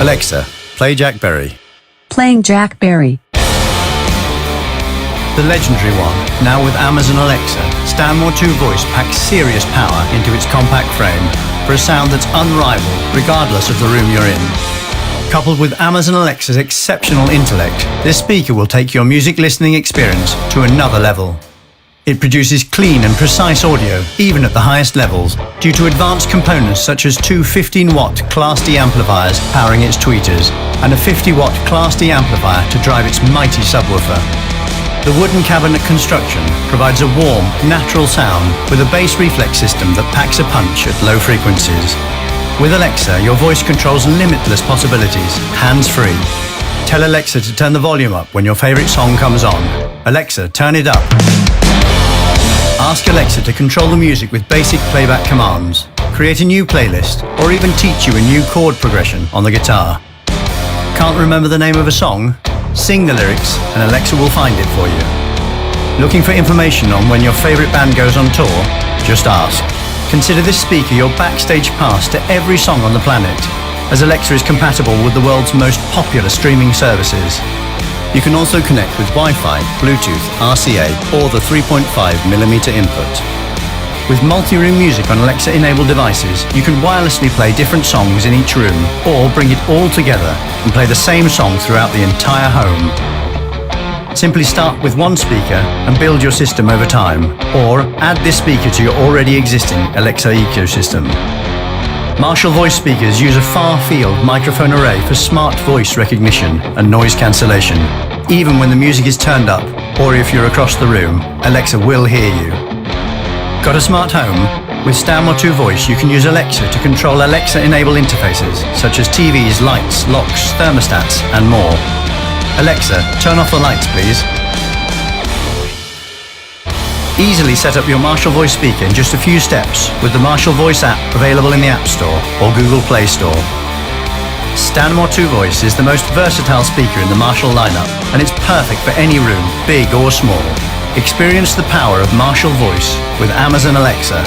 Alexa, play Jack Berry. Playing Jack Berry. The legendary one, now with Amazon Alexa, Stanmore II voice packs serious power into its compact frame for a sound that's unrivaled regardless of the room you're in. Coupled with Amazon Alexa's exceptional intellect, this speaker will take your music listening experience to another level. It produces clean and precise audio, even at the highest levels, due to advanced components such as two 15-watt Class D amplifiers powering its tweeters, and a 50-watt Class D amplifier to drive its mighty subwoofer. The wooden cabinet construction provides a warm, natural sound with a bass reflex system that packs a punch at low frequencies. With Alexa, your voice controls limitless possibilities, hands-free. Tell Alexa to turn the volume up when your favorite song comes on. Alexa, turn it up. Ask Alexa to control the music with basic playback commands, create a new playlist, or even teach you a new chord progression on the guitar. Can't remember the name of a song? Sing the lyrics and Alexa will find it for you. Looking for information on when your favorite band goes on tour? Just ask. Consider this speaker your backstage pass to every song on the planet, as Alexa is compatible with the world's most popular streaming services. You can also connect with Wi-Fi, Bluetooth, RCA, or the 3.5mm input. With multi-room music on Alexa-enabled devices, you can wirelessly play different songs in each room, or bring it all together and play the same song throughout the entire home. Simply start with one speaker and build your system over time, or add this speaker to your already existing Alexa ecosystem. Marshall voice speakers use a far-field microphone array for smart voice recognition and noise cancellation. Even when the music is turned up, or if you're across the room, Alexa will hear you. Got a smart home? With Stanmore II voice, you can use Alexa to control Alexa-enabled interfaces, such as TVs, lights, locks, thermostats, and more. Alexa, turn off the lights, please. Easily set up your Marshall Voice speaker in just a few steps with the Marshall Voice app available in the App Store or Google Play Store. Stanmore II Voice is the most versatile speaker in the Marshall lineup, and it's perfect for any room, big or small. Experience the power of Marshall Voice with Amazon Alexa.